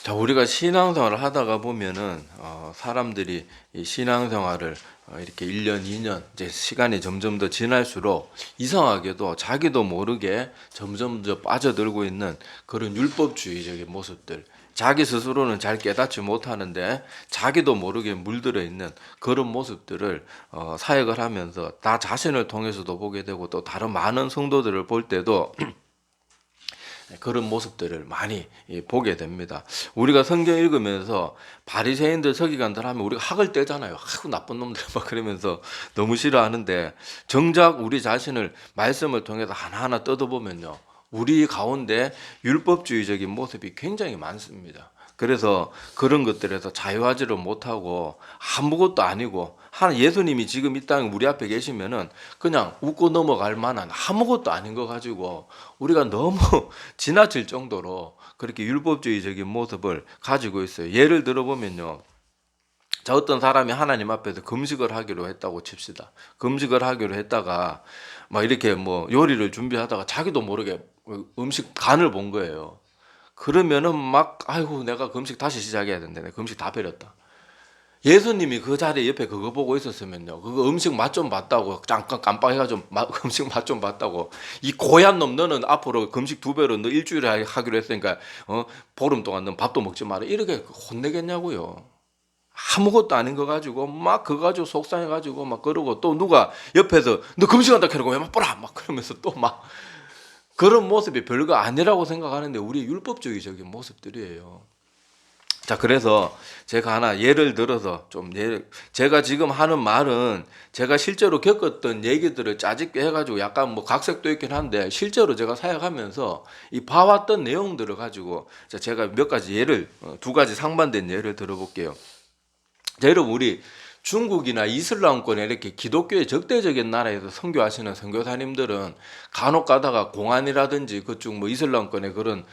자, 우리가 신앙생활을 하다가 보면은 사람들이 이 신앙생활을 이렇게 1년, 2년 이제 시간이 점점 더 지날수록 이상하게도 자기도 모르게 점점 더 빠져들고 있는 그런 율법주의적인 모습들, 자기 스스로는 잘 깨닫지 못하는데 자기도 모르게 물들어 있는 그런 모습들을 사역을 하면서 나 자신을 통해서도 보게 되고 또 다른 많은 성도들을 볼 때도 그런 모습들을 많이 보게 됩니다. 우리가 성경 읽으면서 바리새인들 서기관들 하면 우리가 학을 떼잖아요. 아이고 나쁜 놈들 막 그러면서 너무 싫어하는데 정작 우리 자신을 말씀을 통해서 하나하나 뜯어보면요. 우리 가운데 율법주의적인 모습이 굉장히 많습니다. 그래서 그런 것들에서 자유하지를 못하고 아무것도 아니고 하나 예수님이 지금 이 땅에 우리 앞에 계시면은 그냥 웃고 넘어갈 만한 아무것도 아닌 거 가지고 우리가 너무 지나칠 정도로 그렇게 율법주의적인 모습을 가지고 있어요. 예를 들어보면요. 자, 어떤 사람이 하나님 앞에서 금식을 하기로 했다고 칩시다. 금식을 하기로 했다가 막 이렇게 뭐 요리를 준비하다가 자기도 모르게 음식 간을 본 거예요. 그러면은 막 아이고 내가 금식 다시 시작해야 된다. 내가 금식 다 버렸다. 예수님이 그 자리에 옆에 그거 보고 있었으면요. 그거 음식 맛 좀 봤다고 잠깐 깜빡해가지고 음식 맛 좀 봤다고 이 고얀 놈 너는 앞으로 금식 2배로 너 일주일에 하기로 했으니까 보름 동안 넌 밥도 먹지 마라 이렇게 혼내겠냐고요. 아무것도 아닌 거 가지고 막 그거 가지고 속상해가지고 막 그러고 또 누가 옆에서 너 금식한다 캐라고 왜 맛보라 막 그러면서 또 막 그런 모습이 별거 아니라고 생각하는데 우리 율법주의적인 모습들이에요. 자, 그래서 제가 하나 예를 들어서 제가 지금 하는 말은 제가 실제로 겪었던 얘기들을 짜집게 해가지고 약간 뭐 각색도 있긴 한데 실제로 제가 사역하면서 이 봐왔던 내용들을 가지고 제가 몇 가지 예를, 2가지 상반된 예를 들어볼게요. 자, 여러분, 우리 중국이나 이슬람권에 이렇게 기독교의 적대적인 나라에서 선교하시는 선교사님들은 간혹 가다가 공안이라든지 그쪽 뭐 이슬람권의 그런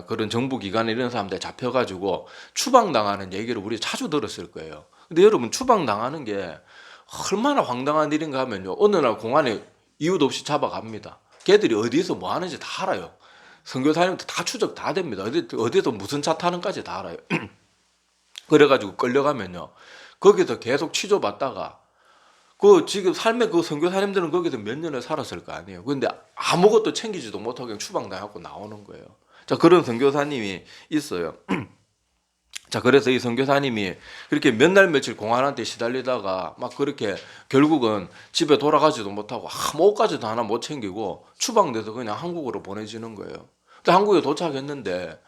그런 정부 기관 이런 사람들 잡혀가지고 추방당하는 얘기를 우리 자주 들었을 거예요. 근데 여러분 추방당하는 게 얼마나 황당한 일인가 하면요. 어느 날 공안에 이유도 없이 잡아갑니다. 걔들이 어디서 뭐 하는지 다 알아요. 선교사님들 다 추적 다 됩니다. 어디서 무슨 차 타는까지 다 알아요. 그래가지고 끌려가면요. 거기서 계속 취조받다가 그 지금 삶의 그 선교사님들은 거기서 몇 년을 살았을 거 아니에요. 근데 아무것도 챙기지도 못하고 그냥 추방당하고 나오는 거예요. 자, 그런 선교사님이 있어요. 자, 그래서 이 선교사님이 그렇게 몇 날 며칠 공안한테 시달리다가 막 그렇게 결국은 집에 돌아가지도 못하고 아무 옷까지도 하나 못 챙기고 추방돼서 그냥 한국으로 보내지는 거예요. 근데 한국에 도착했는데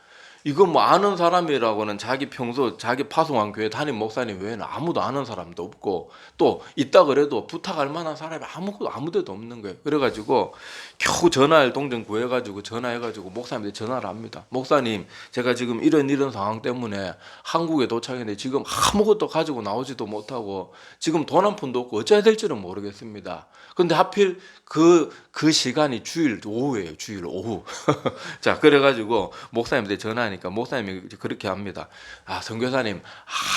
이거 뭐 아는 사람이라고는 자기 평소 자기 파송한 교회 담임 목사님 외에는 아무도 아는 사람도 없고 또 있다 그래도 부탁할 만한 사람이 아무데도 없는 거예요. 그래가지고 겨우 전화를 동정 구해가지고 전화해가지고 목사님한테 전화를 합니다. 목사님, 제가 지금 이런 상황 때문에 한국에 도착했는데 지금 아무것도 가지고 나오지도 못하고 지금 돈 한 푼도 없고 어찌해야 될지는 모르겠습니다. 근데 하필 그 시간이 주일 오후예요. 주일 오후. 자, 그래가지고 목사님한테 전화하니까 목사님이 그렇게 합니다. 아, 선교사님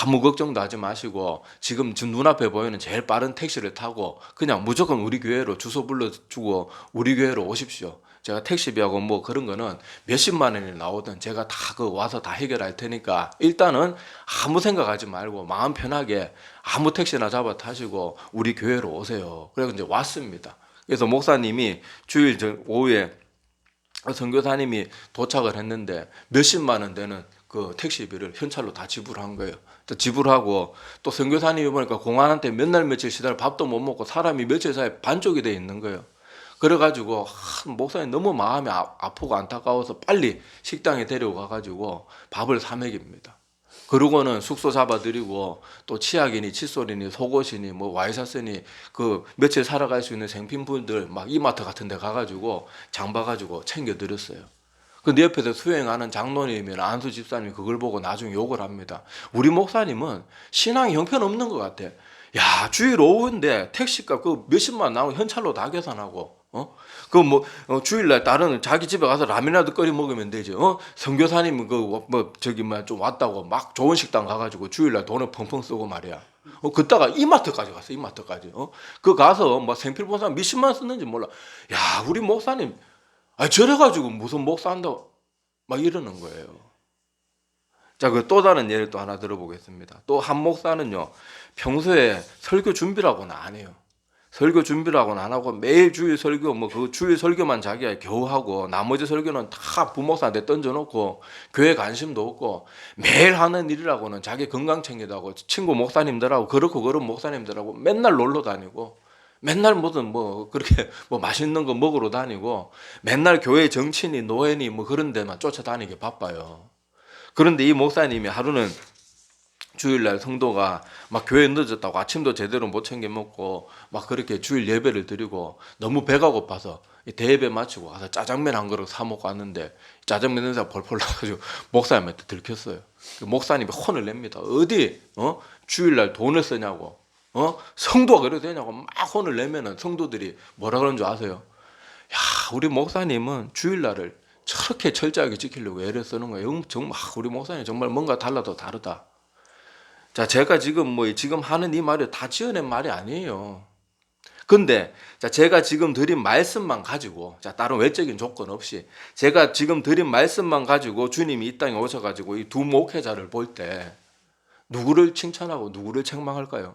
아무 걱정도 하지 마시고 지금 눈앞에 보이는 제일 빠른 택시를 타고 그냥 무조건 우리 교회로 주소 불러주고 우리 교회로 오십시오. 제가 택시비하고 뭐 그런 거는 몇십만 원이 나오든 제가 다 와서 다 해결할 테니까 일단은 아무 생각하지 말고 마음 편하게 아무 택시나 잡아 타시고 우리 교회로 오세요. 그래서 이제 왔습니다. 그래서 목사님이 주일 오후에 선교사님이 도착을 했는데 몇십만 원 되는 그 택시비를 현찰로 다 지불한 거예요. 지불하고 또 선교사님이 보니까 공안한테 몇 날 며칠 시달 밥도 못 먹고 사람이 며칠 사이에 반쪽이 돼 있는 거예요. 그래가지고 목사님 너무 마음이 아프고 안타까워서 빨리 식당에 데려가가지고 밥을 사 먹입니다. 그러고는 숙소 잡아드리고 또 치약이니 칫솔이니 속옷이니 뭐 와이셔츠니 그 며칠 살아갈 수 있는 생필품들 막 이마트 같은 데 가가지고 장 봐가지고 챙겨드렸어요. 근데 옆에서 수행하는 장로님이나 안수 집사님이 그걸 보고 나중에 욕을 합니다. 우리 목사님은 신앙이 형편없는 것 같아. 야, 주일 오후인데 택시값 그 몇십만 나오고 현찰로 다 계산하고 주일날 다른 자기 집에 가서 라면이라도 끓여 먹으면 되지. 선교사님 좀 왔다고 막 좋은 식당 가가지고 주일날 돈을 펑펑 쓰고 말이야. 그따가 이마트까지 갔어. 이마트까지. 그 가서 뭐 생필품 사 몇십만 썼는지 몰라. 야, 우리 목사님 저래가지고 무슨 목사 한다고 막 이러는 거예요. 자, 그 또 다른 예를 또 하나 들어보겠습니다. 또 한 목사는요, 평소에 설교 준비라고는 안 해요. 설교 준비라고는 안 하고 매일 주일 설교 뭐 그 주일 설교만 자기가 겨우 하고 나머지 설교는 다 부목사한테 던져놓고 교회 관심도 없고 매일 하는 일이라고는 자기 건강 챙기다고 친구 목사님들하고 그렇고 그런 목사님들하고 맨날 놀러 다니고 맨날 무슨 뭐 그렇게 뭐 맛있는 거 먹으러 다니고 맨날 교회 정치인이 노회니 뭐 그런 데만 쫓아다니게 바빠요. 그런데 이 목사님이 하루는 주일날 성도가 막 교회 늦었다고 아침도 제대로 못 챙겨 먹고 막 그렇게 주일 예배를 드리고 너무 배가 고파서 대예배 마치고 가서 짜장면 한 그릇 사 먹고 왔는데 짜장면 냄새가 펄펄 나가지고 목사님한테 들켰어요. 목사님이 혼을 냅니다. 어디 주일날 돈을 쓰냐고 성도가 그래도 되냐고 막 혼을 내면은 성도들이 뭐라 그러는 줄 아세요? 야, 우리 목사님은 주일날을 저렇게 철저하게 지키려고 애를 쓰는 거예요. 정말 우리 목사님 정말 뭔가 달라도 다르다. 자, 제가 지금 하는 이 말이 다 지어낸 말이 아니에요. 근데 자, 제가 지금 드린 말씀만 가지고 자, 다른 외적인 조건 없이 제가 지금 드린 말씀만 가지고 주님이 이 땅에 오셔가지고 이 두 목회자를 볼 때 누구를 칭찬하고 누구를 책망할까요?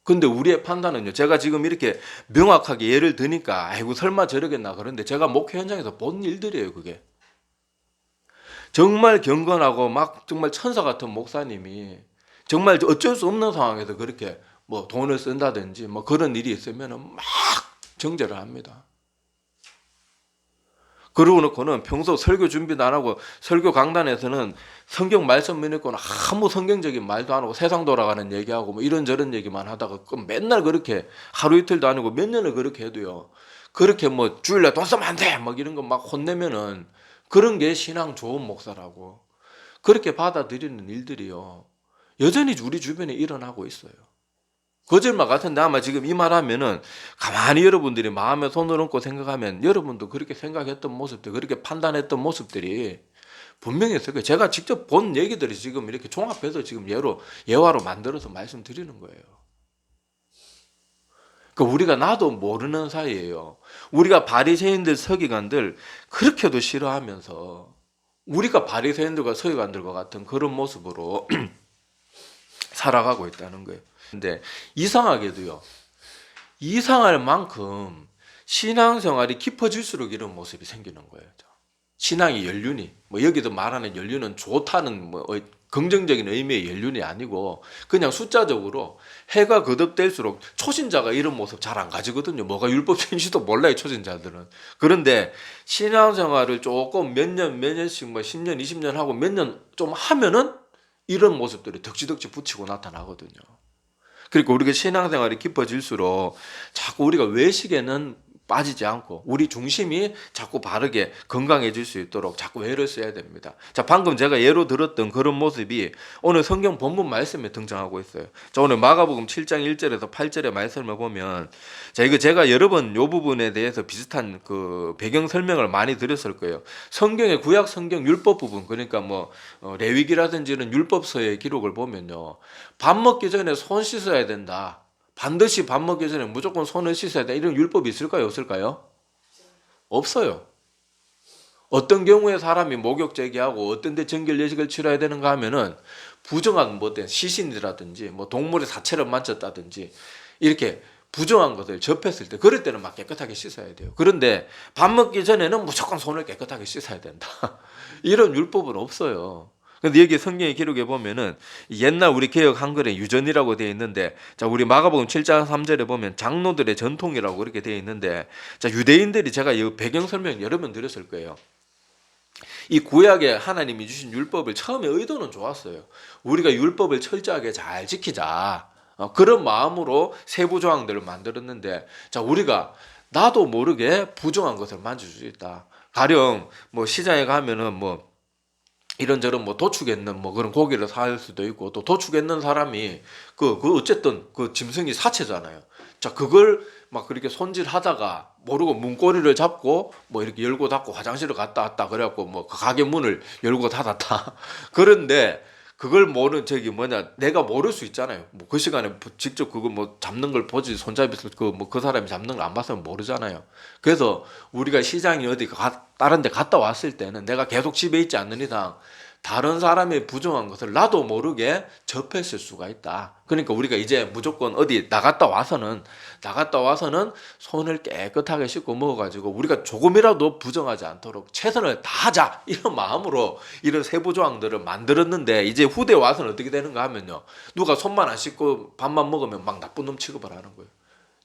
근데 우리의 판단은요, 제가 지금 이렇게 명확하게 예를 드니까 아이고 설마 저러겠나 그런데 제가 목회 현장에서 본 일들이에요. 그게 정말 경건하고 막 정말 천사 같은 목사님이 정말 어쩔 수 없는 상황에서 그렇게 뭐 돈을 쓴다든지 뭐 그런 일이 있으면 막 정죄를 합니다. 그러고 놓고는 평소 설교 준비도 안 하고 설교 강단에서는 성경 말씀 읽고는 아무 성경적인 말도 안 하고 세상 돌아가는 얘기하고 뭐 이런저런 얘기만 하다가 맨날 그렇게 하루 이틀도 아니고 몇 년을 그렇게 해도요. 그렇게 뭐 주일날 돈 쓰면 안 돼! 막 이런 거 막 혼내면은 그런 게 신앙 좋은 목사라고 그렇게 받아들이는 일들이요. 여전히 우리 주변에 일어나고 있어요. 거짓말 같은데 아마 지금 이 말하면은 가만히 여러분들이 마음에 손을 얹고 생각하면 여러분도 그렇게 생각했던 모습들, 그렇게 판단했던 모습들이 분명히 있을 거예요. 제가 직접 본 얘기들이 지금 이렇게 종합해서 지금 예화로 만들어서 말씀드리는 거예요. 그러니까 우리가 나도 모르는 사이에요. 우리가 바리새인들 서기관들 그렇게도 싫어하면서 우리가 바리새인들과 서기관들과 같은 그런 모습으로 살아가고 있다는 거예요. 근데 이상하게도요. 이상할 만큼 신앙생활이 깊어질수록 이런 모습이 생기는 거예요. 신앙의 연륜이 뭐 여기도 말하는 연륜은 좋다는 뭐 긍정적인 의미의 연륜이 아니고 그냥 숫자적으로 해가 거듭될수록 초신자가 이런 모습 잘 안 가지거든요. 뭐가 율법적인지도 몰라요, 초신자들은. 그런데 신앙생활을 조금 몇 년씩 뭐 10년, 20년 하고 몇 년 좀 하면은 이런 모습들이 덕지덕지 붙이고 나타나거든요. 그러니까 우리가 신앙생활이 깊어질수록 자꾸 우리가 외식에는 빠지지 않고 우리 중심이 자꾸 바르게 건강해질 수 있도록 자꾸 애를 써야 됩니다. 자, 방금 제가 예로 들었던 그런 모습이 오늘 성경 본문 말씀에 등장하고 있어요. 자, 오늘 마가복음 7장 1절에서 8절의 말씀을 보면 자, 이거 제가 여러 번 이 부분에 대해서 비슷한 그 배경 설명을 많이 드렸을 거예요. 성경의 구약 성경 율법 부분 그러니까 뭐 레위기라든지 이런 율법서의 기록을 보면요. 밥 먹기 전에 손 씻어야 된다. 반드시 밥 먹기 전에 무조건 손을 씻어야 돼. 이런 율법이 있을까요? 없을까요? 없어요. 어떤 경우에 사람이 목욕 제기하고 어떤 데 정결 예식을 치러야 되는가 하면은 부정한 뭐든 시신이라든지 뭐 동물의 사체를 만졌다든지 이렇게 부정한 것을 접했을 때 그럴 때는 막 깨끗하게 씻어야 돼요. 그런데 밥 먹기 전에는 무조건 손을 깨끗하게 씻어야 된다. 이런 율법은 없어요. 근데 여기 성경의 기록에 보면은 옛날 우리 개역 한글에 유전이라고 되어 있는데 자, 우리 마가복음 7장 3절에 보면 장로들의 전통이라고 그렇게 되어 있는데 자, 유대인들이 제가 이 배경 설명 여러 번 드렸을 거예요. 이 구약에 하나님이 주신 율법을 처음에 의도는 좋았어요. 우리가 율법을 철저하게 잘 지키자. 그런 마음으로 세부 조항들을 만들었는데 자, 우리가 나도 모르게 부정한 것을 만질 수 있다. 가령 뭐 시장에 가면은 뭐 이런저런 뭐 도축했는 뭐 그런 고기를 살 수도 있고 또 도축했는 사람이 그 어쨌든 그 짐승이 사체잖아요. 자, 그걸 막 그렇게 손질하다가 모르고 문고리를 잡고 뭐 이렇게 열고 닫고 화장실을 갔다 왔다 그래갖고 뭐 그 가게 문을 열고 닫았다. 그런데 그걸 내가 모를 수 있잖아요. 뭐 그 시간에 직접 그거 뭐 잡는 걸 보지 손잡이서 그 사람이 잡는 걸 안 봤으면 모르잖아요. 그래서 우리가 시장이 어디 다른 데 갔다 왔을 때는 내가 계속 집에 있지 않는 이상 다른 사람의 부정한 것을 나도 모르게 접했을 수가 있다. 그러니까 우리가 이제 무조건 어디 나갔다 와서는 손을 깨끗하게 씻고 먹어가지고 우리가 조금이라도 부정하지 않도록 최선을 다하자, 이런 마음으로 이런 세부 조항들을 만들었는데, 이제 후대에 와서는 어떻게 되는가 하면요, 누가 손만 안 씻고 밥만 먹으면 막 나쁜 놈 취급을 하는 거예요.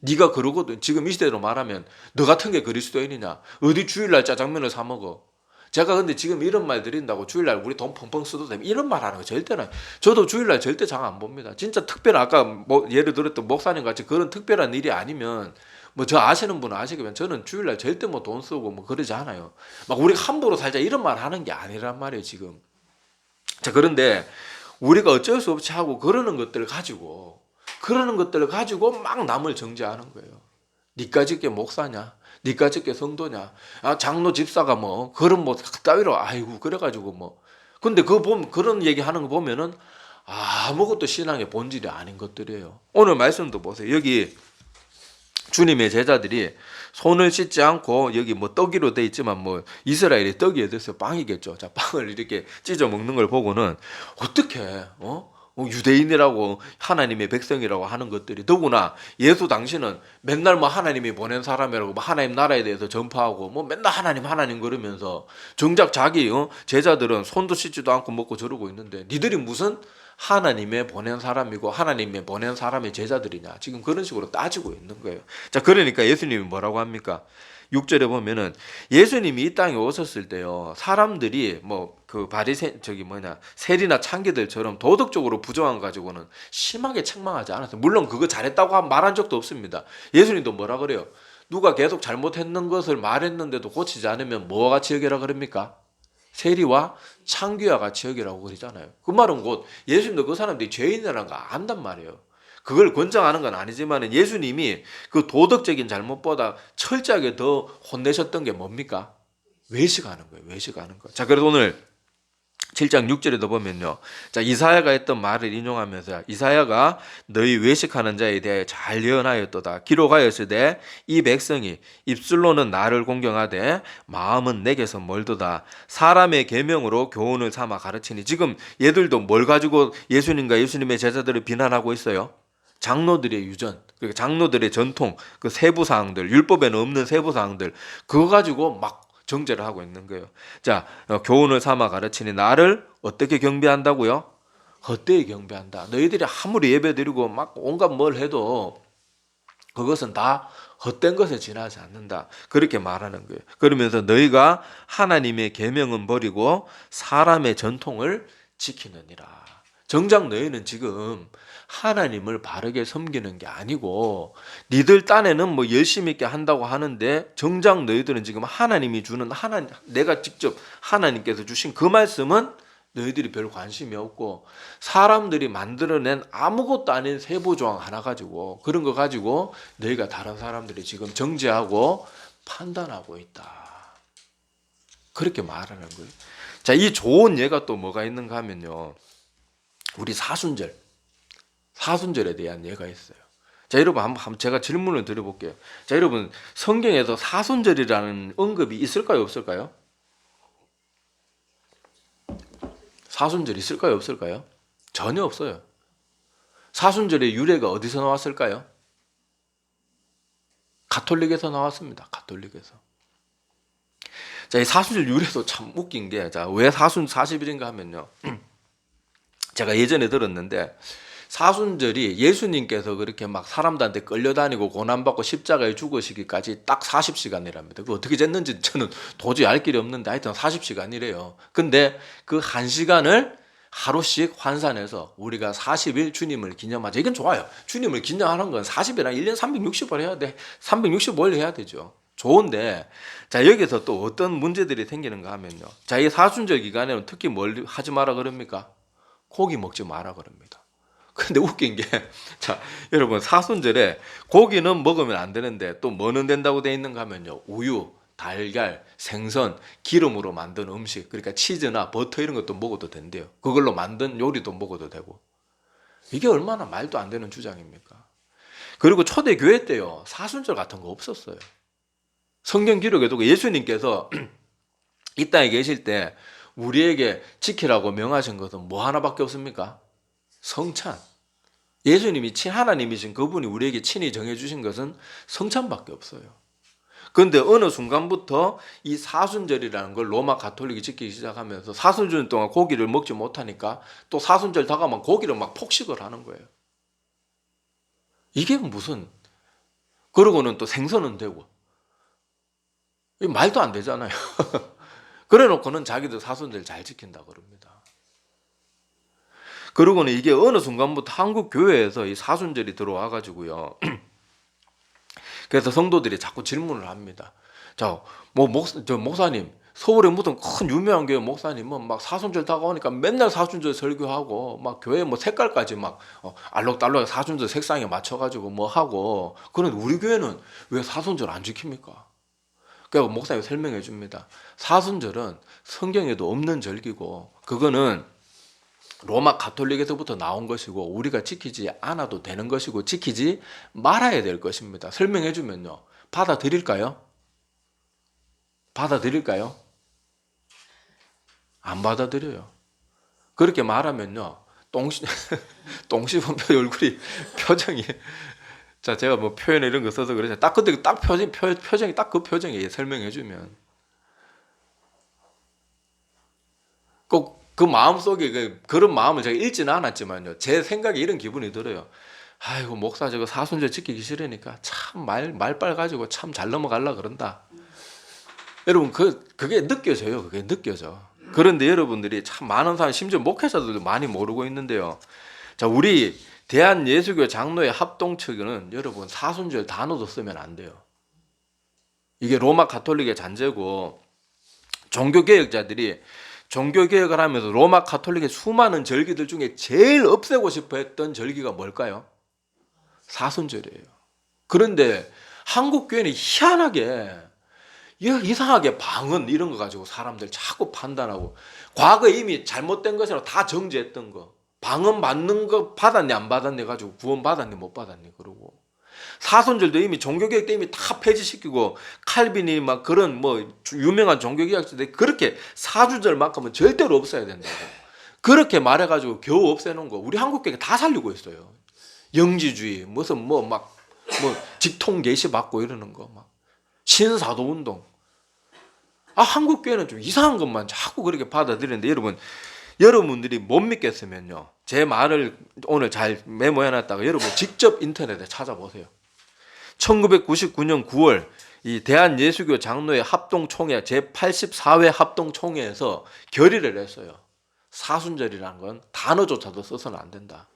네가 그러거든. 지금 이 시대로 말하면 너 같은 게 그리스도인이냐? 어디 주일날 짜장면을 사 먹어? 제가 근데 지금 이런 말 드린다고 주일날 우리 돈 펑펑 써도 되면 이런 말 하는 거 절대는. 저도 주일날 절대 장 안 봅니다. 진짜 특별한, 아까 뭐 예를 들었던 목사님 같이 그런 특별한 일이 아니면, 뭐 저 아시는 분은 아시겠지만 저는 주일날 절대 뭐 돈 쓰고 뭐 그러지 않아요. 막 우리가 함부로 살자 이런 말 하는 게 아니란 말이에요 지금. 자, 그런데 우리가 어쩔 수 없이 하고 그러는 것들을 가지고 막 남을 정죄하는 거예요. 니까짓 게 목사냐? 니까짓 게 성도냐? 아, 장로 집사가 뭐 그런 뭐 따위로 아이고 그래가지고 뭐. 근데 그거 보면, 그런 얘기 하는 거 보면은 아무것도 신앙의 본질이 아닌 것들이에요. 오늘 말씀도 보세요. 여기 주님의 제자들이 손을 씻지 않고, 여기 뭐 떡이로 돼 있지만 뭐 이스라엘의 떡이 어디서 빵이겠죠. 자, 빵을 이렇게 찢어 먹는 걸 보고는 어떻게 유대인이라고 하나님의 백성이라고 하는 것들이, 더구나 예수 당시는 맨날 뭐 하나님이 보낸 사람이라고 뭐 하나님 나라에 대해서 전파하고 뭐 맨날 하나님 그러면서 정작 자기 제자들은 손도 씻지도 않고 먹고 저러고 있는데 니들이 무슨 하나님의 보낸 사람이고 하나님의 보낸 사람의 제자들이냐, 지금 그런 식으로 따지고 있는 거예요. 자, 그러니까 예수님이 뭐라고 합니까? 6절에 보면은 예수님이 이 땅에 오셨을 때요, 사람들이 뭐 그 세리나 창기들처럼 도덕적으로 부정한 가지고는 심하게 책망하지 않았어요. 물론 그거 잘했다고 말한 적도 없습니다. 예수님도 뭐라 그래요? 누가 계속 잘못했는 것을 말했는데도 고치지 않으면 뭐와 같이 여기라 그럽니까? 세리와 창기와 같이 여기라고 그러잖아요. 그 말은 곧 예수님도 그 사람들이 죄인이라는 거 안단 말이에요. 그걸 권장하는 건 아니지만 예수님이 그 도덕적인 잘못보다 철저하게 더 혼내셨던 게 뭡니까? 외식하는 거예요. 외식하는 거. 자, 그래서 오늘 7장 6절에도 보면요, 자, 이사야가 했던 말을 인용하면서, 이사야가 너희 외식하는 자에 대해 잘 예언하였도다. 기록하였으되 이 백성이 입술로는 나를 공경하되 마음은 내게서 멀도다. 사람의 계명으로 교훈을 삼아 가르치니. 지금 얘들도 뭘 가지고 예수님과 예수님의 제자들을 비난하고 있어요? 장로들의 유전, 그러니까 장로들의 전통, 그 세부 사항들, 율법에는 없는 세부 사항들, 그거 가지고 막 정죄를 하고 있는 거예요. 자, 교훈을 삼아 가르치니 나를 어떻게 경배한다고요? 헛되이 경배한다. 너희들이 아무리 예배드리고 막 온갖 뭘 해도 그것은 다 헛된 것에 지나지 않는다. 그렇게 말하는 거예요. 그러면서 너희가 하나님의 계명은 버리고 사람의 전통을 지키느니라. 정작 너희는 지금 하나님을 바르게 섬기는 게 아니고 니들 딴에는 뭐 열심히 있게 한다고 하는데 정작 너희들은 지금 하나님이 주는, 내가 직접 하나님께서 주신 그 말씀은 너희들이 별 관심이 없고 사람들이 만들어낸 아무것도 아닌 세부조항 하나 가지고, 그런 거 가지고 너희가 다른 사람들이 지금 정죄하고 판단하고 있다. 그렇게 말하는 거예요. 자, 이 좋은 예가 또 뭐가 있는가 하면요, 우리 사순절에 대한 예가 있어요. 자, 여러분 한번 제가 질문을 드려볼게요. 자, 여러분 성경에서 사순절이라는 언급이 있을까요, 없을까요? 사순절 있을까요, 없을까요? 전혀 없어요. 사순절의 유래가 어디서 나왔을까요? 가톨릭에서 나왔습니다. 가톨릭에서. 자, 이 사순절 유래도 참 웃긴 게, 자, 왜 사순 40일인가 하면요, 제가 예전에 들었는데 사순절이 예수님께서 그렇게 막 사람들한테 끌려다니고 고난받고 십자가에 죽으시기까지 딱 40시간이랍니다. 그 어떻게 쟀는지 저는 도저히 알 길이 없는데 하여튼 40시간이래요. 근데 그 1시간을 하루씩 환산해서 우리가 40일 주님을 기념하자. 이건 좋아요. 주님을 기념하는 건 40일이나 1년 360일 해야 돼. 365일 해야 되죠. 좋은데, 자, 여기서 또 어떤 문제들이 생기는가 하면요, 자, 이 사순절 기간에는 특히 뭘 하지 마라 그럽니까? 고기 먹지 마라 그럽니다. 근데 웃긴 게, 자, 여러분 사순절에 고기는 먹으면 안 되는데 또 뭐는 된다고 돼 있는가 하면요, 우유, 달걀, 생선, 기름으로 만든 음식, 그러니까 치즈나 버터 이런 것도 먹어도 된대요. 그걸로 만든 요리도 먹어도 되고. 이게 얼마나 말도 안 되는 주장입니까? 그리고 초대교회 때요, 사순절 같은 거 없었어요. 성경 기록에도 예수님께서 이 땅에 계실 때 우리에게 지키라고 명하신 것은 뭐 하나밖에 없습니까? 성찬. 예수님이 하나님이신 그분이 우리에게 친히 정해주신 것은 성찬밖에 없어요. 그런데 어느 순간부터 이 사순절이라는 걸 로마 가톨릭이 지키기 시작하면서 사순절 동안 고기를 먹지 못하니까 또 사순절 다가오면 고기를 막 폭식을 하는 거예요. 이게 무슨, 그러고는 또 생선은 되고. 말도 안 되잖아요. 그래 놓고는 자기들 사순절 잘 지킨다 그럽니다. 그러고는 이게 어느 순간부터 한국 교회에서 이 사순절이 들어와 가지고요. 그래서 성도들이 자꾸 질문을 합니다. 자, 목사님, 서울에 무슨 큰 유명한 교회 목사님은 막 사순절 다가오니까 맨날 사순절 설교하고 막 교회 뭐 색깔까지 막 알록달록 사순절 색상에 맞춰가지고 뭐 하고, 그런데 우리 교회는 왜 사순절 안 지킵니까? 그래서 목사님이 설명해 줍니다. 사순절은 성경에도 없는 절기고 그거는 로마 가톨릭에서부터 나온 것이고 우리가 지키지 않아도 되는 것이고 지키지 말아야 될 것입니다. 설명해 주면요. 받아들일까요? 받아들일까요? 안 받아들여요. 그렇게 말하면요. 똥 씹은 얼굴이 표정이, 자, 제가 뭐 표현에 이런 거 써서 그러죠. 딱 그때 딱 표정이 딱 그 표정이에요. 설명해 주면. 꼭 그 마음속에 그런 마음을 제가 읽지는 않았지만요. 제 생각에 이런 기분이 들어요. 아이고, 목사 저거 사순절 지키기 싫으니까 참 말빨 가지고 참 잘 넘어가려 그런다. 여러분, 그게 느껴져요. 그게 느껴져. 그런데 여러분들이 참 많은 사람, 심지어 목회자들도 많이 모르고 있는데요. 자, 우리 대한예수교 장로회 합동 측은 여러분 사순절 단어도 쓰면 안 돼요. 이게 로마 가톨릭의 잔재고, 종교개혁자들이 종교개혁을 하면서 로마 가톨릭의 수많은 절기들 중에 제일 없애고 싶어 했던 절기가 뭘까요? 사순절이에요. 그런데 한국 교회는 희한하게 이상하게 방언 이런 거 가지고 사람들 자꾸 판단하고, 과거에 이미 잘못된 것이라고 다 정죄했던 거, 방언 받는 거 받았니 안 받았니 가지고 구원 받았니 못 받았니 그러고, 사순절도 이미 종교개혁 때 이미 다 폐지시키고, 칼빈이 막 그런 뭐 유명한 종교개혁자들이 그렇게 사주절만큼은 절대로 없어야 된다고 그렇게 말해가지고 겨우 없애놓은 거 우리 한국교회가 다 살리고 있어요. 영지주의 무슨 뭐 직통 계시 받고 이러는 거, 막 신사도 운동. 한국교회는 좀 이상한 것만 자꾸 그렇게 받아들이는데, 여러분들이 못 믿겠으면요, 제 말을 오늘 잘 메모해놨다가 여러분 직접 인터넷에 찾아보세요. 1999년 9월 이 대한예수교 장로회 합동총회 제84회 합동총회에서 결의를 했어요. 사순절이라는 건 단어조차도 써서는 안 된다.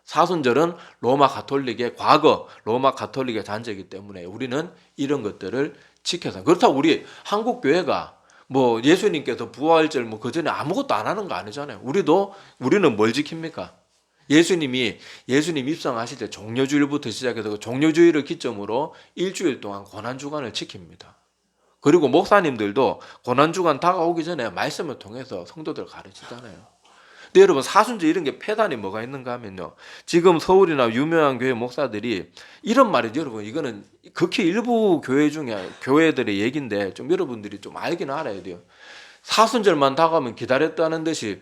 사순절은 로마 가톨릭의 과거, 로마 가톨릭의 잔재이기 때문에 우리는 이런 것들을 지켜서, 그렇다고 우리 한국 교회가 뭐 예수님께서 부활절 뭐 그전에 아무것도 안 하는 거 아니잖아요. 우리는 뭘 지킵니까? 예수님 입성하실 때 종려주일부터 시작해서 종려주일을 기점으로 일주일 동안 고난주간을 지킵니다. 그리고 목사님들도 고난주간 다가오기 전에 말씀을 통해서 성도들 가르치잖아요. 근데 여러분, 사순절 이런 게 폐단이 뭐가 있는가 하면요, 지금 서울이나 유명한 교회 목사들이 이런 말이죠. 여러분, 이거는 극히 일부 교회 중에 교회들의 얘기인데 좀 여러분들이 좀 알기는 알아야 돼요. 사순절만 다가오면 기다렸다는 듯이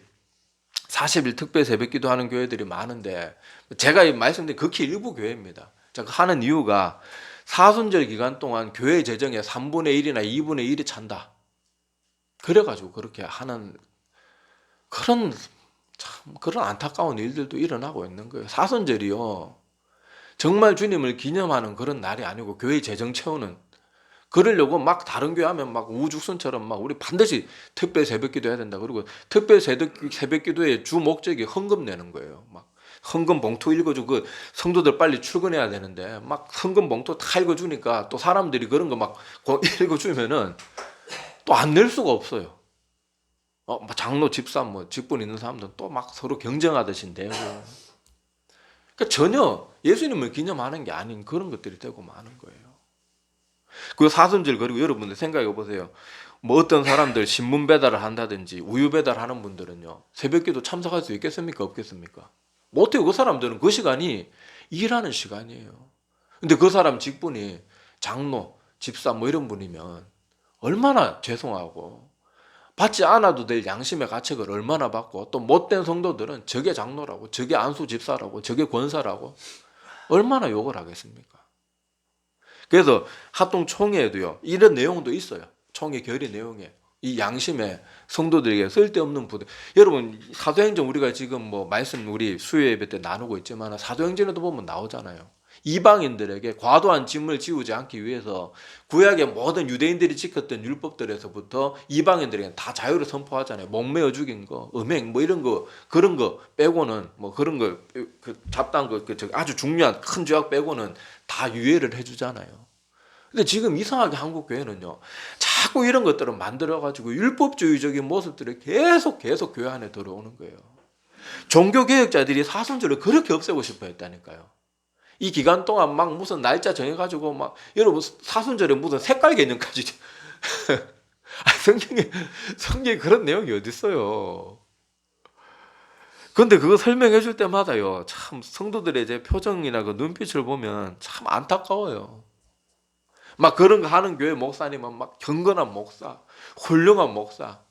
40일 특별 새벽기도 하는 교회들이 많은데, 제가 말씀드린 극히 일부 교회입니다. 제가 하는 이유가 사순절 기간 동안 교회 재정의 3분의 1이나 2분의 1이 찬다. 그래가지고 그렇게 하는 그런 안타까운 일들도 일어나고 있는 거예요. 사순절이요, 정말 주님을 기념하는 그런 날이 아니고 교회 재정 채우는, 그러려고 막 다른 교회 하면 막 우죽순처럼 막 우리 반드시 특별 새벽기도 해야 된다. 그리고 특별 새벽기도의 주 목적이 헌금 내는 거예요. 막 헌금 봉투 읽어주고, 그 성도들 빨리 출근해야 되는데 막 헌금 봉투 다 읽어주니까 또 사람들이 그런 거 막 읽어주면은 또 안 낼 수가 없어요. 장로, 집사, 뭐 직분 있는 사람들은 또 막 서로 경쟁하듯이 내고. 그러니까 전혀 예수님을 기념하는 게 아닌 그런 것들이 되고 마는 거예요. 그 사순절, 그리고 여러분들 생각해 보세요. 뭐 어떤 사람들 신문 배달을 한다든지 우유 배달하는 분들은요, 새벽기도 참석할 수 있겠습니까? 없겠습니까? 못해요. 그 사람들은 그 시간이 일하는 시간이에요. 근데 그 사람 직분이 장로, 집사 뭐 이런 분이면 얼마나 죄송하고 받지 않아도 될 양심의 가책을 얼마나 받고, 또 못된 성도들은 저게 장로라고, 저게 안수 집사라고, 저게 권사라고 얼마나 욕을 하겠습니까? 그래서 합동 총회에도요, 이런 내용도 있어요. 총회 결의 내용에. 이 양심의 성도들에게 쓸데없는 부담. 여러분, 사도행전 우리가 지금 뭐 말씀 우리 수요 예배 때 나누고 있지만 사도행전에도 보면 나오잖아요. 이방인들에게 과도한 짐을 지우지 않기 위해서 구약의 모든 유대인들이 지켰던 율법들에서부터 이방인들에게 다 자유를 선포하잖아요. 목매어 죽인 거, 음행 뭐 이런 거, 그런 거 빼고는, 뭐 그런 거, 그 잡다한 거, 아주 중요한 큰 죄악 빼고는 다 유예를 해주잖아요. 근데 지금 이상하게 한국 교회는요, 자꾸 이런 것들을 만들어가지고 율법주의적인 모습들을 계속 교회 안에 들어오는 거예요. 종교개혁자들이 사순절을 그렇게 없애고 싶어 했다니까요. 이 기간 동안 막 무슨 날짜 정해가지고 막, 여러분, 사순절에 무슨 색깔 개념까지. 성경에 그런 내용이 어딨어요. 근데 그거 설명해 줄 때마다요, 참 성도들의 제 표정이나 그 눈빛을 보면 참 안타까워요. 막 그런 거 하는 교회 목사님은 막 경건한 목사, 훌륭한 목사.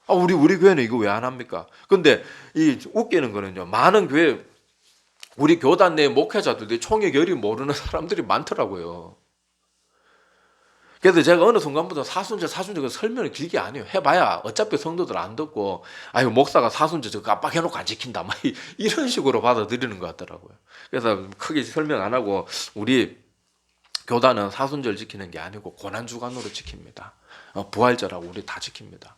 우리 교회는 이거 왜 안 합니까? 근데 이 웃기는 거는요, 많은 교회, 우리 교단 내 목회자들이 총회 결의 모르는 사람들이 많더라고요. 그래서 제가 어느 순간부터 사순절 설명을 길게 안 해요. 해봐야 어차피 성도들 안 듣고, 아유, 목사가 사순절 저 깜빡해놓고 안 지킨다. 막 이런 식으로 받아들이는 것 같더라고요. 그래서 크게 설명 안 하고, 우리 교단은 사순절 지키는 게 아니고 고난주간으로 지킵니다. 부활절하고 우리 다 지킵니다.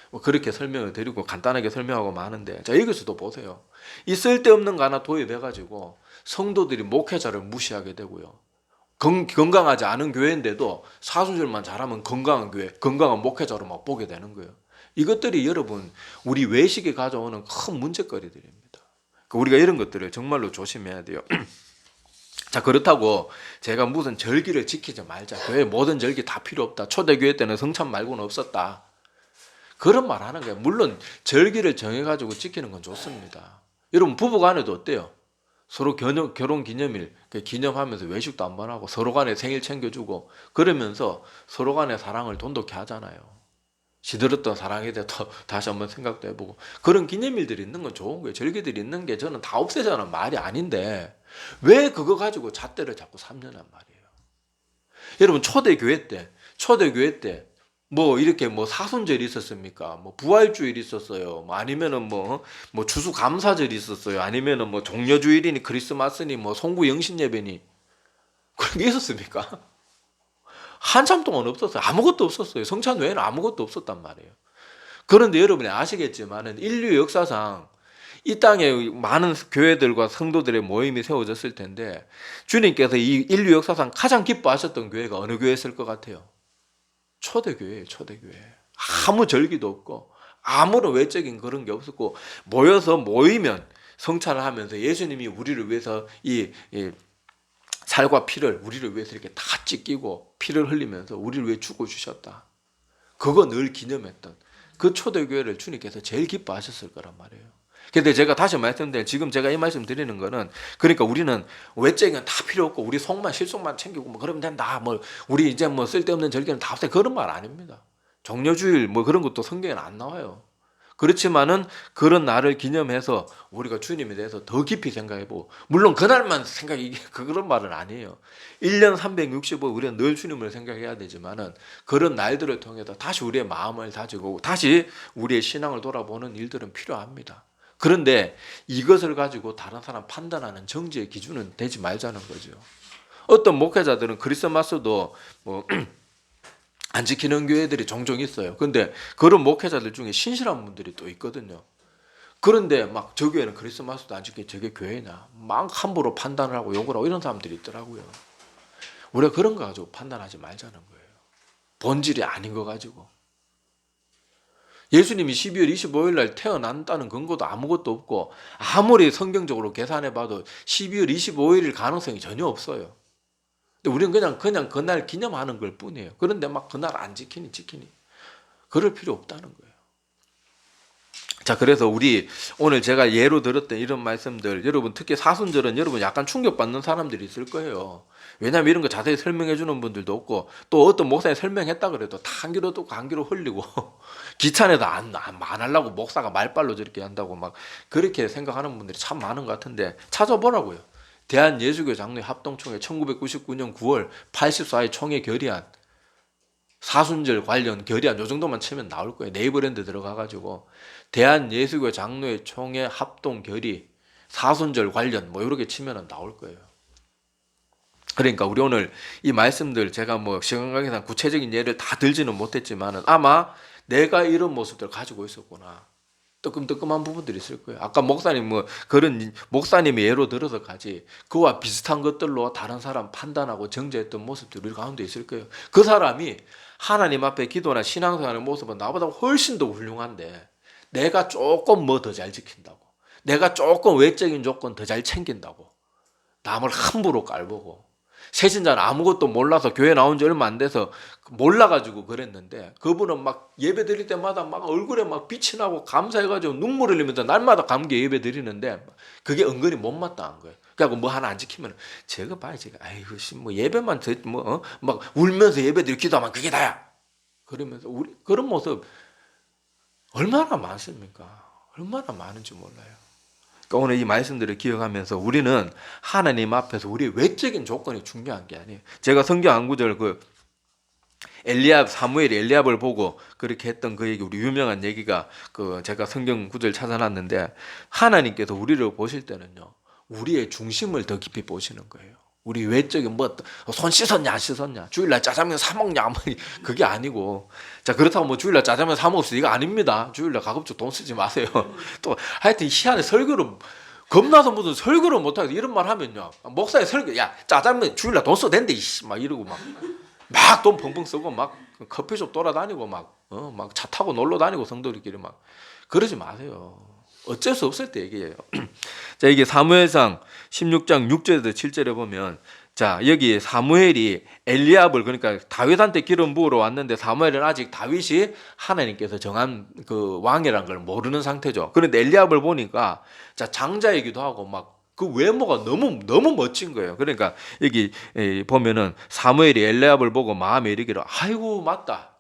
뭐 그렇게 설명을 드리고 간단하게 설명하고 마는데, 자, 여기서도 보세요. 이 쓸데없는 거 하나 도입해가지고 성도들이 목회자를 무시하게 되고요. 건강하지 않은 교회인데도 사순절만 잘하면 건강한 교회, 건강한 목회자로 막 보게 되는 거예요. 이것들이 여러분, 우리 외식이 가져오는 큰 문제거리들입니다. 우리가 이런 것들을 정말로 조심해야 돼요. 자, 그렇다고 제가 무슨 절기를 지키지 말자, 교회 모든 절기 다 필요 없다, 초대교회 때는 성찬 말고는 없었다, 그런 말 하는 거예요. 물론 절기를 정해가지고 지키는 건 좋습니다. 여러분, 부부간에도 어때요? 서로 결혼 기념일 기념하면서 외식도 한 번 하고 서로 간에 생일 챙겨주고 그러면서 서로 간의 사랑을 돈독히 하잖아요. 시들었던 사랑에 대해서 다시 한번 생각도 해보고, 그런 기념일들이 있는 건 좋은 거예요. 절기들이 있는 게 저는 다 없애자는 말이 아닌데 왜 그거 가지고 잣대를 자꾸 삼냐는 말이에요. 여러분, 초대교회 때 뭐 이렇게 뭐 사순절이 있었습니까? 뭐 부활주일이 있었어요. 뭐 아니면은 뭐 추수감사절이 있었어요. 아니면은 뭐 종려주일이니 크리스마스니 뭐 송구 영신예배니 그런 게 있었습니까? 한참 동안 없었어요. 아무것도 없었어요. 성찬 외에는 아무것도 없었단 말이에요. 그런데 여러분이 아시겠지만은 인류 역사상 이 땅에 많은 교회들과 성도들의 모임이 세워졌을 텐데, 주님께서 이 인류 역사상 가장 기뻐하셨던 교회가 어느 교회였을 것 같아요? 초대교회예요. 초대교회. 아무 절기도 없고 아무런 외적인 그런 게 없었고, 모이면 성찬을 하면서 예수님이 우리를 위해서 이 살과 피를 우리를 위해서 이렇게 다 찢기고 피를 흘리면서 우리를 위해 죽어주셨다. 그거 늘 기념했던 그 초대교회를 주님께서 제일 기뻐하셨을 거란 말이에요. 근데 제가 다시 말씀드린, 지금 제가 이 말씀 드리는 거는, 그러니까 우리는 외적인 다 필요 없고 우리 속만 실속만 챙기고 뭐 그러면 된다, 뭐 우리 이제 뭐 쓸데없는 절기는 다 없애, 그런 말 아닙니다. 종려주일 뭐 그런 것도 성경에는 안 나와요. 그렇지만은 그런 날을 기념해서 우리가 주님에 대해서 더 깊이 생각해보고, 물론 그날만 그런 말은 아니에요. 1년 365일 우리는 늘 주님을 생각해야 되지만은 그런 날들을 통해서 다시 우리의 마음을 다지고 다시 우리의 신앙을 돌아보는 일들은 필요합니다. 그런데 이것을 가지고 다른 사람 판단하는 정죄의 기준은 되지 말자는 거죠. 어떤 목회자들은 크리스마스도 뭐 안 지키는 교회들이 종종 있어요. 근데 그런 목회자들 중에 신실한 분들이 또 있거든요. 그런데 막 저 교회는 크리스마스도 안 지키게 저게 교회냐, 막 함부로 판단을 하고 욕을 하고 이런 사람들이 있더라고요. 우리가 그런 거 가지고 판단하지 말자는 거예요. 본질이 아닌 거 가지고. 예수님이 12월 25일 날 태어난다는 근거도 아무것도 없고, 아무리 성경적으로 계산해 봐도 12월 25일일 가능성이 전혀 없어요. 근데 우리는 그냥 그날 기념하는 걸 뿐이에요. 그런데 막 그날 안 지키니 그럴 필요 없다는 거예요. 자, 그래서 우리 오늘 제가 예로 들었던 이런 말씀들, 여러분 특히 사순절은 여러분 약간 충격받는 사람들이 있을 거예요. 왜냐하면 이런 거 자세히 설명해 주는 분들도 없고, 또 어떤 목사님 설명했다 그래도 다 한 귀로 듣고 한 귀로 흘리고 귀찮아도 안 하려고 목사가 말빨로 저렇게 한다고 막 그렇게 생각하는 분들이 참 많은 것 같은데, 찾아보라고요. 대한예수교 장로회 합동총회 1999년 9월 84회 총회 결의안, 사순절 관련 결의안 요 정도만 치면 나올 거예요. 네이버랜드 들어가가지고 대한예수교 장로회 총회 합동 결의 사순절 관련 뭐 이렇게 치면은 나올 거예요. 그러니까 우리 오늘 이 말씀들 제가 뭐 시간 관계상 구체적인 예를 다 들지는 못했지만은 아마 내가 이런 모습들 가지고 있었구나, 뜨끔뜨끔한 부분들이 있을 거예요. 아까 목사님 뭐 그런 목사님의 예로 들어서 가지 그와 비슷한 것들로 다른 사람 판단하고 정죄했던 모습들이 우리 가운데 있을 거예요. 그 사람이 하나님 앞에 기도나 신앙생활의 모습은 나보다 훨씬 더 훌륭한데 내가 조금 뭐 더 잘 지킨다고, 내가 조금 외적인 조건 더 잘 챙긴다고 남을 함부로 깔보고, 새신자는 아무것도 몰라서 교회 나온 지 얼마 안 돼서 몰라가지고 그랬는데 그분은 막 예배 드릴 때마다 막 얼굴에 막 빛이 나고 감사해가지고 눈물 흘리면서 날마다 감기에 예배 드리는데 그게 은근히 못마땅한 거예요. 그래갖고 뭐 하나 안 지키면 제가 봐요. 제가 아이고 뭐 예배만 막 울면서 예배 드리고 기도하면 그게 다야. 그러면서 우리 그런 모습 얼마나 많습니까? 얼마나 많은지 몰라요. 그러니까 오늘 이 말씀들을 기억하면서 우리는 하나님 앞에서 우리 외적인 조건이 중요한 게 아니에요. 제가 성경 한 구절 그 엘리압, 사무엘이 엘리압을 보고 그렇게 했던 그 얘기, 우리 유명한 얘기가 그 제가 성경 구절 찾아놨는데, 하나님께서 우리를 보실 때는요 우리의 중심을 더 깊이 보시는 거예요. 우리 외적인 뭐 손 씻었냐 안 씻었냐, 주일날 짜장면 사 먹냐 그게 아니고, 자 그렇다고 뭐 주일날 짜장면 사 먹을 수 이거 아닙니다. 주일날 가급적 돈 쓰지 마세요. 또 하여튼 희한해. 설교를 겁나서 무슨 설교를 못하고 이런 말 하면요 목사의 설교, 야 짜장면 주일날 돈 써도 된대 막 이러고 막 돈 펑펑 쓰고 막 커피숍 돌아다니고 막 차 타고 놀러 다니고 성도들끼리 막 그러지 마세요. 어쩔 수 없을 때 얘기예요. 자, 이게 사무엘상 16장 6절에서 7절에 보면, 자 여기 사무엘이 엘리압을, 그러니까 다윗한테 기름 부으러 왔는데 사무엘은 아직 다윗이 하나님께서 정한 그 왕이라는 걸 모르는 상태죠. 그런데 엘리압을 보니까 자 장자이기도 하고 막 그 외모가 너무 멋진 거예요. 그러니까 여기 보면은 사무엘이 엘리압을 보고 마음에 이르기를 아이고 맞다,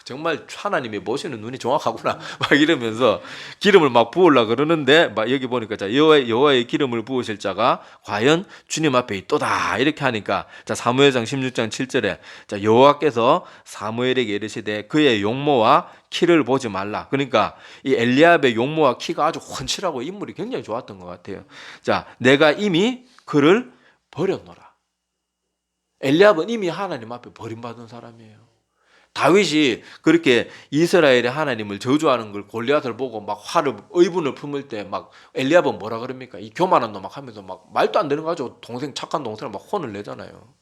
정말 하나님이 보시는 눈이 정확하구나 막 이러면서 기름을 막 부으려고 그러는데, 막 여기 보니까 자 여호와의 기름을 부으실 자가 과연 주님 앞에 있도다 이렇게 하니까, 자 사무엘상 16장 7절에 자 여호와께서 사무엘에게 이르시되 그의 용모와 키를 보지 말라. 그러니까 이 엘리압의 용모와 키가 아주 훤칠하고 인물이 굉장히 좋았던 것 같아요. 자 내가 이미 그를 버렸노라. 엘리압은 이미 하나님 앞에 버림받은 사람이에요. 다윗이 그렇게 이스라엘의 하나님을 저주하는 걸 골리앗을 보고 막 화를 의분을 품을 때 막 엘리압은 뭐라 그럽니까? 이 교만한 놈 막 하면서 막 말도 안 되는 거 가지고 동생 착한 동생을 막 혼을 내잖아요.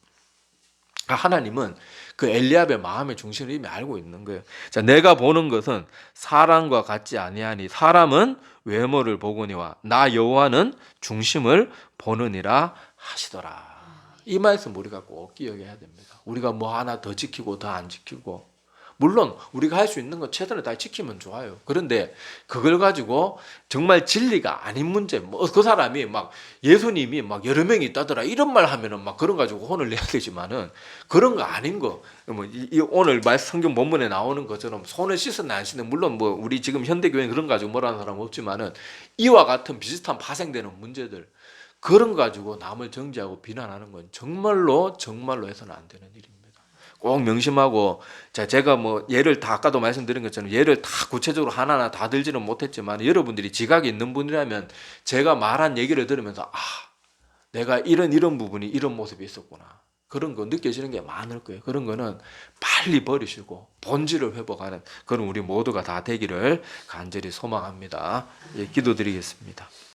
하나님은 그 엘리압의 마음의 중심을 이미 알고 있는 거예요. 자, 내가 보는 것은 사람과 같지 아니하니 사람은 외모를 보거니와 나 여호와는 중심을 보느니라 하시더라. 이 말씀 우리가 꼭 기억해야 됩니다. 우리가 뭐 하나 더 지키고 더 안 지키고, 물론 우리가 할 수 있는 건 최선을 다해 지키면 좋아요. 그런데 그걸 가지고 정말 진리가 아닌 문제, 뭐 그 사람이 막 예수님이 막 여러 명이 있다더라 이런 말 하면은 막 그런 가지고 혼을 내야 되지만은 그런 거 아닌 거, 뭐 오늘 성경 본문에 나오는 것처럼 손을 씻었나 안 씻는, 물론 뭐 우리 지금 현대 교회는 그런 거 가지고 뭐라는 사람 없지만은 이와 같은 비슷한 파생되는 문제들, 그런 가지고 남을 정죄하고 비난하는 건 정말로 해서는 안 되는 일입니다. 꼭 명심하고, 자 제가 뭐 예를 다 아까도 말씀드린 것처럼 예를 다 구체적으로 하나하나 다 들지는 못했지만, 여러분들이 지각이 있는 분이라면 제가 말한 얘기를 들으면서 내가 이런 부분이 이런 모습이 있었구나, 그런 거 느껴지는 게 많을 거예요. 그런 거는 빨리 버리시고 본질을 회복하는 그런 우리 모두가 다 되기를 간절히 소망합니다. 예, 기도드리겠습니다.